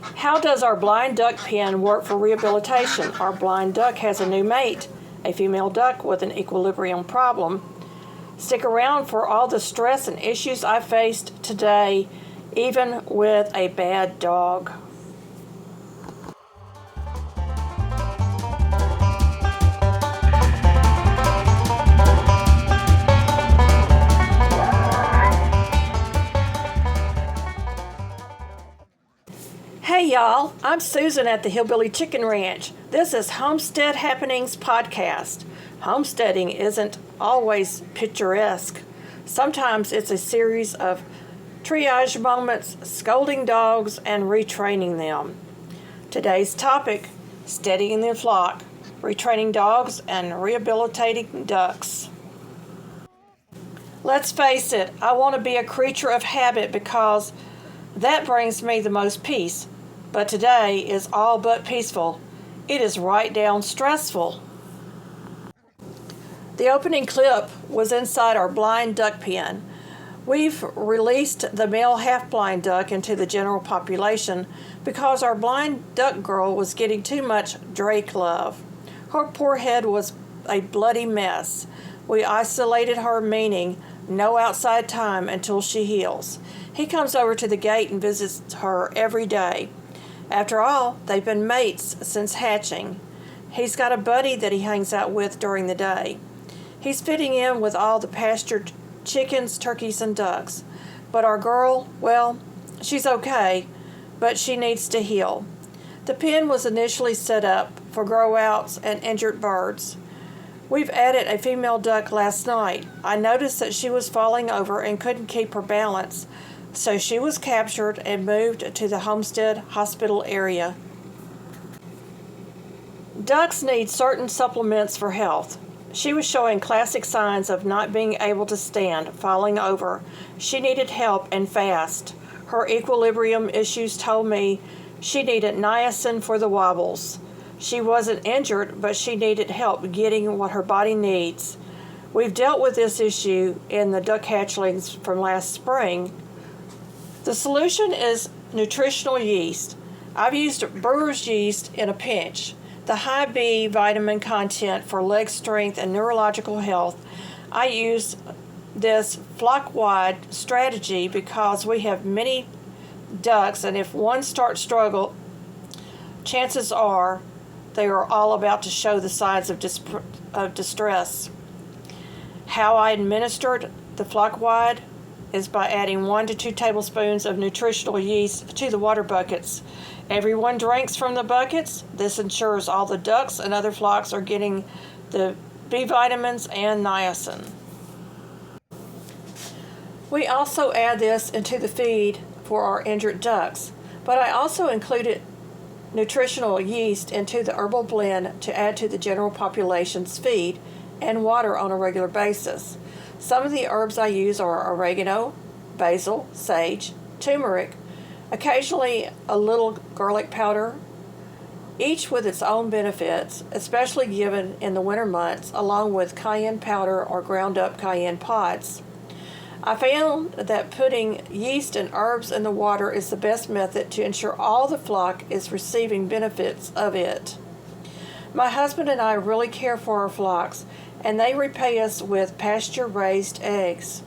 How does our blind duck pen work for rehabilitation? Our blind duck has a new mate, a female duck with an equilibrium problem. Stick around for all the stress and issues I faced today, even with a bad dog. Hey y'all, I'm Susan at the Hillbilly Chicken Ranch. This is Homestead Happenings podcast. Homesteading isn't always picturesque. Sometimes it's a series of triage moments, scolding dogs, and retraining them. Today's topic, steadying the flock, retraining dogs, and rehabilitating ducks. Let's face it, I want to be a creature of habit because that brings me the most peace. But today is all but peaceful. It is right down stressful. The opening clip was inside our blind duck pen. We've released the male half-blind duck into the general population because our blind duck girl was getting too much Drake love. Her poor head was a bloody mess. We isolated her, meaning no outside time until she heals. He comes over to the gate and visits her every day. After all, they've been mates since hatching. He's got a buddy that he hangs out with during the day. He's fitting in with all the pastured chickens, turkeys, and ducks. But our girl, well, she's okay, but she needs to heal. The pen was initially set up for grow-outs and injured birds. We've added a female duck last night. I noticed that she was falling over and couldn't keep her balance, so she was captured and moved to the Homestead Hospital area. Ducks need certain supplements for health. She was showing classic signs of not being able to stand, falling over. She needed help and fast. Her equilibrium issues told me she needed niacin for the wobbles. She wasn't injured, but she needed help getting what her body needs. We've dealt with this issue in the duck hatchlings from last spring. The solution is nutritional yeast. I've used brewer's yeast in a pinch. The high B vitamin content for leg strength and neurological health. I use this flock-wide strategy because we have many ducks, and if one starts struggle, chances are they are all about to show the signs of distress. How I administered the flock-wide is by adding 1 to 2 tablespoons of nutritional yeast to the water buckets. Everyone drinks from the buckets. This ensures all the ducks and other flocks are getting the B vitamins and niacin. We also add this into the feed for our injured ducks, but I also included nutritional yeast into the herbal blend to add to the general population's feed and water on a regular basis. Some of the herbs I use are oregano, basil, sage, turmeric, occasionally a little garlic powder, each with its own benefits, especially given in the winter months, along with cayenne powder or ground up cayenne pods. I found that putting yeast and herbs in the water is the best method to ensure all the flock is receiving benefits of it. My husband and I really care for our flocks, and they repay us with pasture-raised eggs.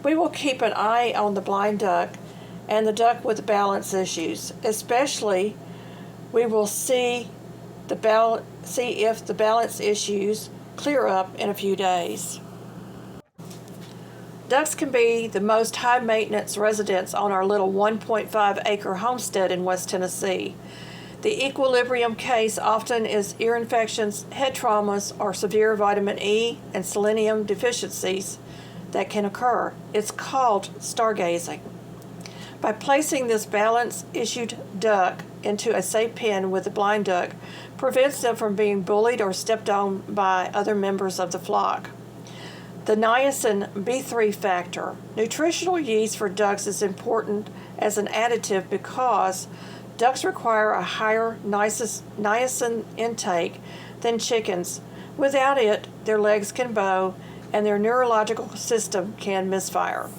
We will keep an eye on the blind duck and the duck with balance issues. Especially, we will see if the balance issues clear up in a few days. Ducks can be the most high-maintenance residents on our little 1.5-acre homestead in West Tennessee. The equilibrium case often is ear infections, head traumas, or severe vitamin E and selenium deficiencies that can occur. It's called stargazing. By placing this balance-issued duck into a safe pen with the blind duck prevents them from being bullied or stepped on by other members of the flock. The niacin B3 factor. Nutritional yeast for ducks is important as an additive because ducks require a higher niacin intake than chickens. Without it, their legs can bow and their neurological system can misfire.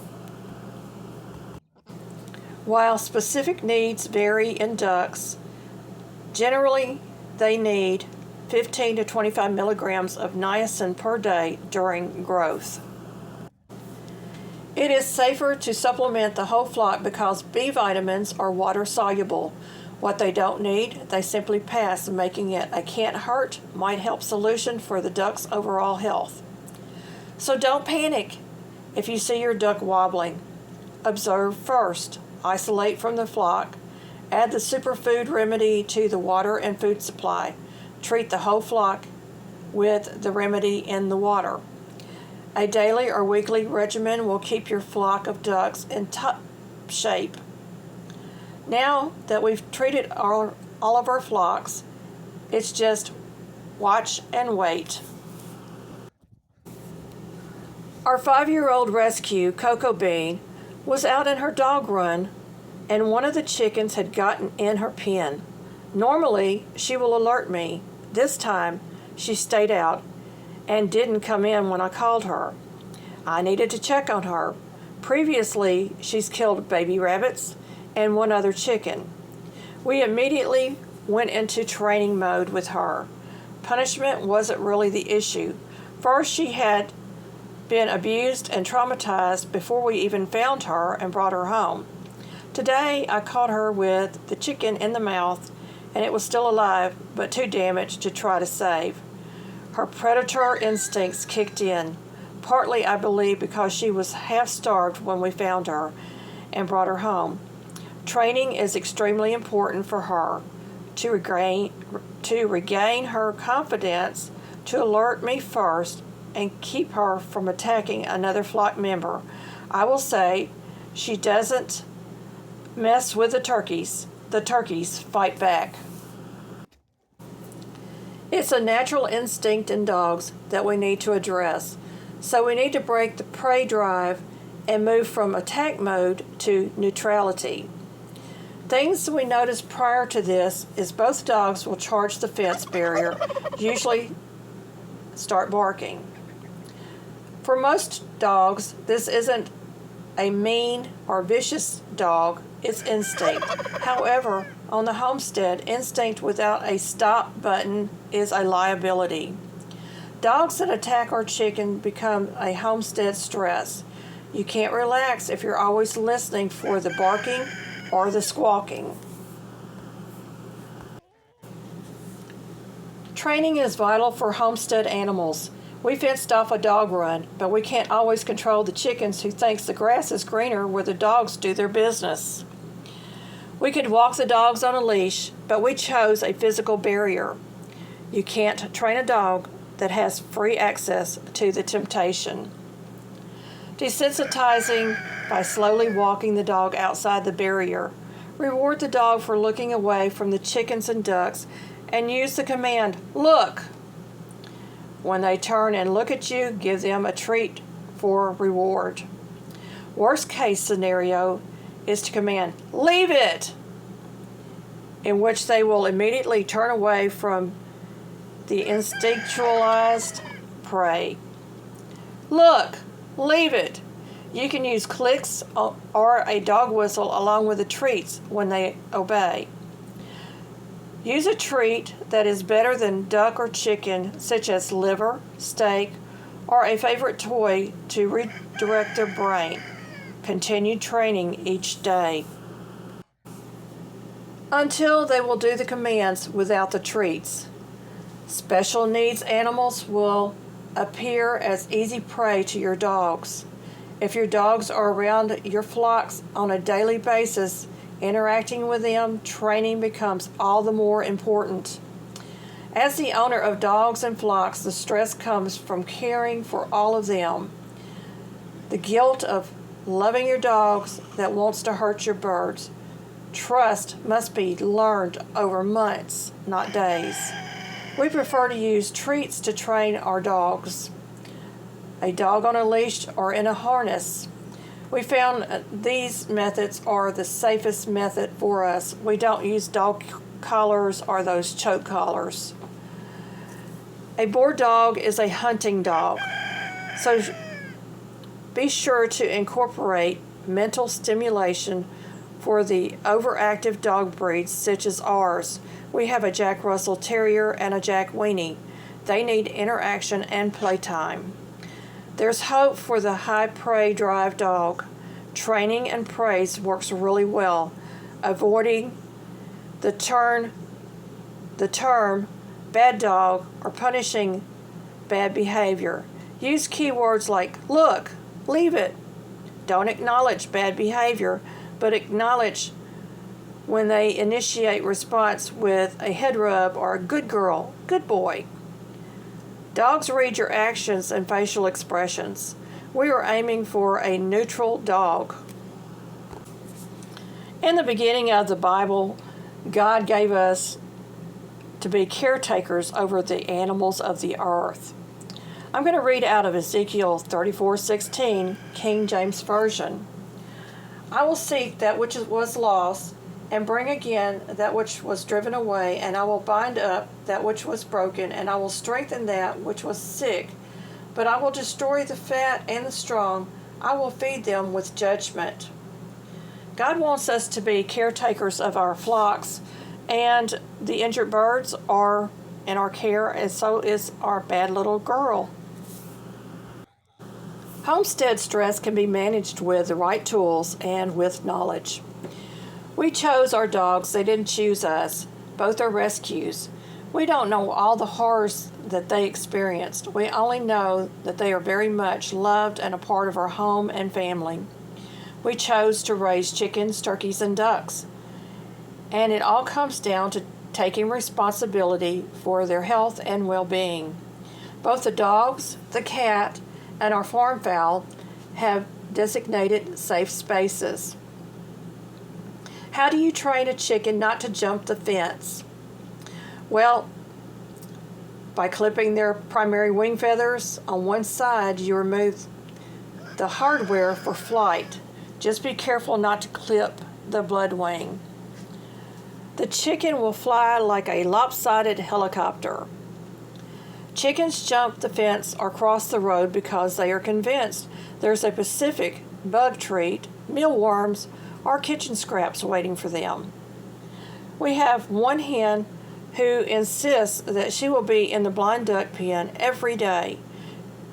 While specific needs vary in ducks, generally they need 15 to 25 milligrams of niacin per day during growth. It is safer to supplement the whole flock because B vitamins are water soluble. What they don't need, they simply pass, making it a can't hurt, might help solution for the duck's overall health. So don't panic if you see your duck wobbling. Observe first, isolate from the flock, add the superfood remedy to the water and food supply. Treat the whole flock with the remedy in the water. A daily or weekly regimen will keep your flock of ducks in top shape. Now that we've treated all of our flocks, it's just watch and wait. Our 5-year-old rescue, Cocoa Bean, was out in her dog run and one of the chickens had gotten in her pen. Normally, she will alert me. This time, she stayed out and didn't come in when I called her. I needed to check on her. Previously, she's killed baby rabbits and one other chicken. We immediately went into training mode with her. Punishment wasn't really the issue. First, she had been abused and traumatized before we even found her and brought her home. Today, I caught her with the chicken in the mouth, and it was still alive, but too damaged to try to save. Her predator instincts kicked in, partly, I believe, because she was half-starved when we found her and brought her home. Training is extremely important for her to regain her confidence, to alert me first, and keep her from attacking another flock member. I will say she doesn't mess with the turkeys. The turkeys fight back. It's a natural instinct in dogs that we need to address. So we need to break the prey drive and move from attack mode to neutrality. Things we noticed prior to this is both dogs will charge the fence barrier, usually start barking. For most dogs, this isn't a mean or vicious dog, it's instinct. However, on the homestead, instinct without a stop button is a liability. Dogs that attack our chicken become a homestead stress. You can't relax if you're always listening for the barking or the squawking. Training is vital for homestead animals. We fenced off a dog run, but we can't always control the chickens who thinks the grass is greener where the dogs do their business. We could walk the dogs on a leash, but we chose a physical barrier. You can't train a dog that has free access to the temptation. Desensitizing by slowly walking the dog outside the barrier. Reward the dog for looking away from the chickens and ducks and use the command, "Look!" When they turn and look at you, give them a treat for reward. Worst case scenario is to command, "Leave it!" in which they will immediately turn away from the instinctualized prey. "Look! Leave it!" You can use clicks or a dog whistle along with the treats when they obey. Use a treat that is better than duck or chicken, such as liver, steak, or a favorite toy to redirect their brain. Continue training each day until they will do the commands without the treats. Special needs animals will appear as easy prey to your dogs. If your dogs are around your flocks on a daily basis, interacting with them, training becomes all the more important. As the owner of dogs and flocks, the stress comes from caring for all of them. The guilt of loving your dogs that wants to hurt your birds. Trust must be learned over months, not days. We prefer to use treats to train our dogs. A dog on a leash or in a harness. We found these methods are the safest method for us. We don't use dog collars or those choke collars. A board dog is a hunting dog, so be sure to incorporate mental stimulation for the overactive dog breeds such as ours. We have a Jack Russell Terrier and a Jack Weenie. They need interaction and playtime. There's hope for the high prey drive dog. Training and praise works really well, avoiding the term bad dog or punishing bad behavior. Use keywords like look, leave it. Don't acknowledge bad behavior, but acknowledge when they initiate response with a head rub or a good girl, good boy. Dogs read your actions and facial expressions. We are aiming for a neutral dog. In the beginning of the Bible, God gave us to be caretakers over the animals of the earth. I'm going to read out of Ezekiel 34:16, King James Version. I will seek that which was lost, and bring again that which was driven away, and I will bind up that which was broken, and I will strengthen that which was sick. But I will destroy the fat and the strong. I will feed them with judgment. God wants us to be caretakers of our flocks, and the injured birds are in our care, and so is our bad little girl. Homestead stress can be managed with the right tools and with knowledge. We chose our dogs, they didn't choose us. Both are rescues. We don't know all the horrors that they experienced. We only know that they are very much loved and a part of our home and family. We chose to raise chickens, turkeys, and ducks. And it all comes down to taking responsibility for their health and well-being. Both the dogs, the cat, and our farm fowl have designated safe spaces. How do you train a chicken not to jump the fence? Well, by clipping their primary wing feathers on one side, you remove the hardware for flight. Just be careful not to clip the blood wing. The chicken will fly like a lopsided helicopter. Chickens jump the fence or cross the road because they are convinced there's a Pacific bug treat, mealworms, or kitchen scraps waiting for them. We have one hen who insists that she will be in the blind duck pen every day.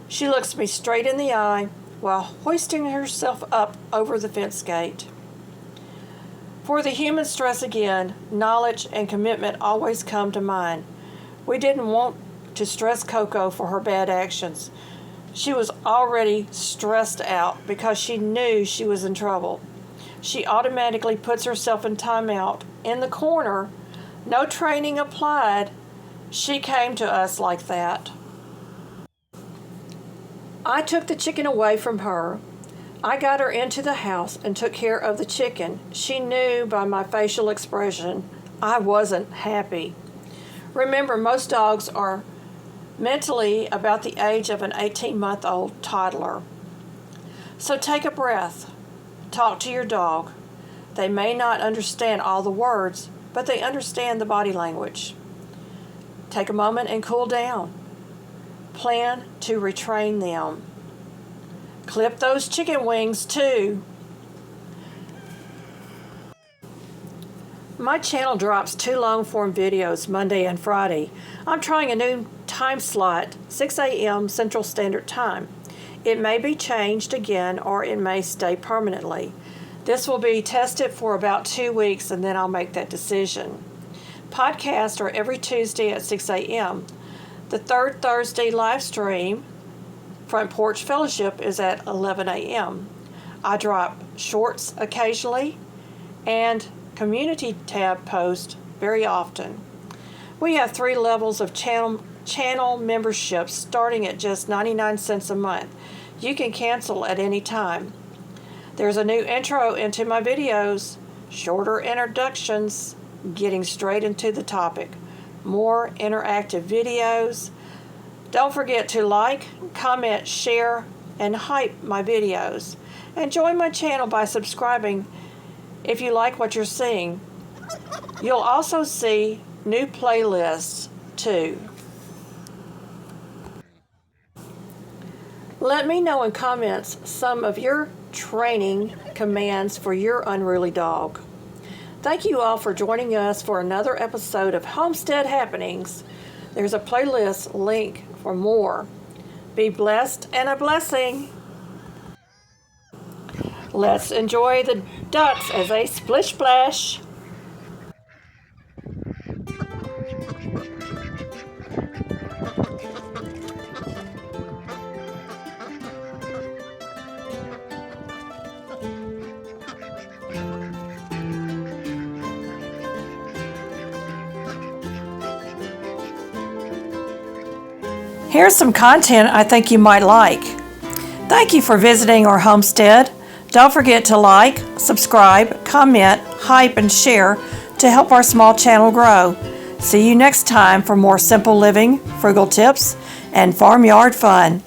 She looks me straight in the eye while hoisting herself up over the fence gate. For the human stress again, knowledge and commitment always come to mind. We didn't want to stress Coco for her bad actions. She was already stressed out because she knew she was in trouble. She automatically puts herself in timeout in the corner. No training applied. She came to us like that. I took the chicken away from her. I got her into the house and took care of the chicken. She knew by my facial expression I wasn't happy. Remember, most dogs are mentally about the age of an 18-month-old toddler. So take a breath. Talk to your dog. They may not understand all the words, but they understand the body language. Take a moment and cool down. Plan to retrain them. Clip those chicken wings too. My channel drops 2 long-form videos Monday and Friday. I'm trying a new time slot, 6 a.m. Central Standard Time. It may be changed again or it may stay permanently. This will be tested for about 2 weeks and then I'll make that decision. Podcasts are every Tuesday at 6 a.m. The third Thursday live stream, Front Porch Fellowship, is at 11 a.m. I drop shorts occasionally and community tab posts very often. We have 3 levels of channel memberships starting at just 99 cents a month. You can cancel at any time. There's a new intro into my videos, shorter introductions, getting straight into the topic, more interactive videos. Don't forget to like, comment, share, and hype my videos. And join my channel by subscribing if you like what you're seeing. You'll also see new playlists too. Let me know in comments some of your training commands for your unruly dog. Thank you all for joining us for another episode of Homestead Happenings. There's a playlist link for more. Be blessed and a blessing. Let's enjoy the ducks as they splish splash. Here's some content I think you might like. Thank you for visiting our homestead. Don't forget to like, subscribe, comment, hype, and share to help our small channel grow. See you next time for more simple living, frugal tips, and farmyard fun.